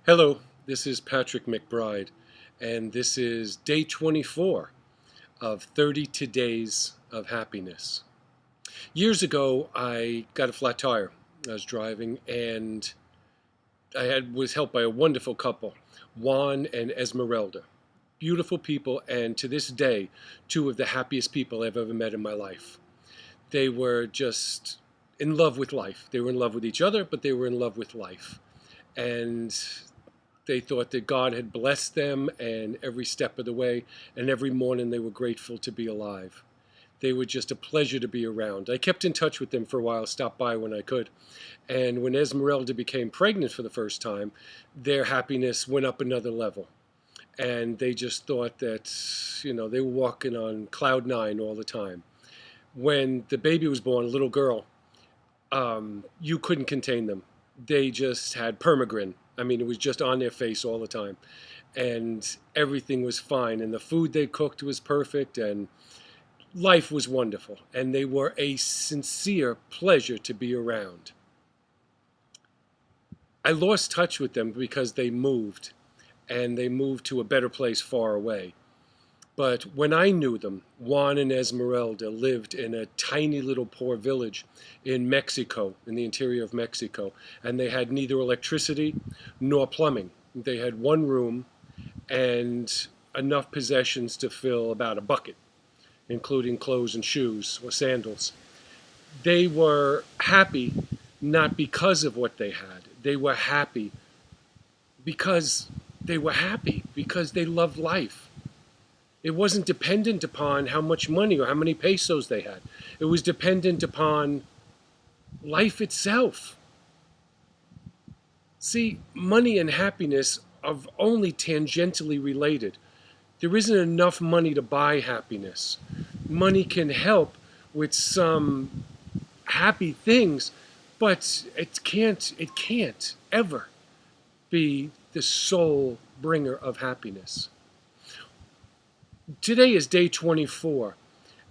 Hello, this is Patrick McBride, and this is day 24 of 32 Days of Happiness. Years ago, I got a flat tire. I was driving, and was helped by a wonderful couple, Juan and Esmeralda. Beautiful people, and to this day, two of the happiest people I've ever met in my life. They were just in love with life. They were in love with each other, but they were in love with life. And they thought that God had blessed them and every step of the way, and every morning they were grateful to be alive. They were just a pleasure to be around. I kept in touch with them for a while, stopped by when I could. And when Esmeralda became pregnant for the first time, their happiness went up another level. And they just thought that, they were walking on cloud nine all the time. When the baby was born, a little girl, you couldn't contain them. They just had permagrin. I mean, it was just on their face all the time. And everything was fine. And the food they cooked was perfect. And life was wonderful. And they were a sincere pleasure to be around. I lost touch with them because they moved. And they moved to a better place far away. But when I knew them, Juan and Esmeralda lived in a tiny little poor village in Mexico, in the interior of Mexico, and they had neither electricity nor plumbing. They had one room and enough possessions to fill about a bucket, including clothes and shoes or sandals. They were happy not because of what they had. They were happy because because they loved life. It wasn't dependent upon how much money or how many pesos they had. It was dependent upon life itself. See, money and happiness are only tangentially related. There isn't enough money to buy happiness. Money can help with some happy things, but it can't ever be the sole bringer of happiness. Today is day 24,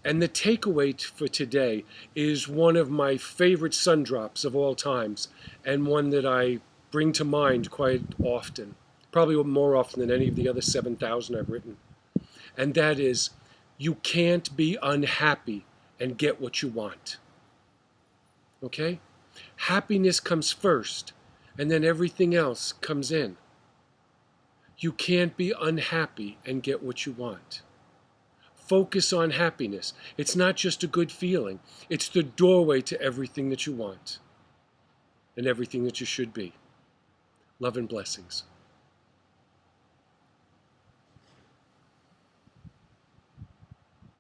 and the takeaway for today is one of my favorite sun drops of all times, and one that I bring to mind quite often, probably more often than any of the other 7,000 I've written. And that is, you can't be unhappy and get what you want. Okay? Happiness comes first, and then everything else comes in. You can't be unhappy and get what you want. Focus on happiness. It's not just a good feeling. It's the doorway to everything that you want and everything that you should be. Love and blessings.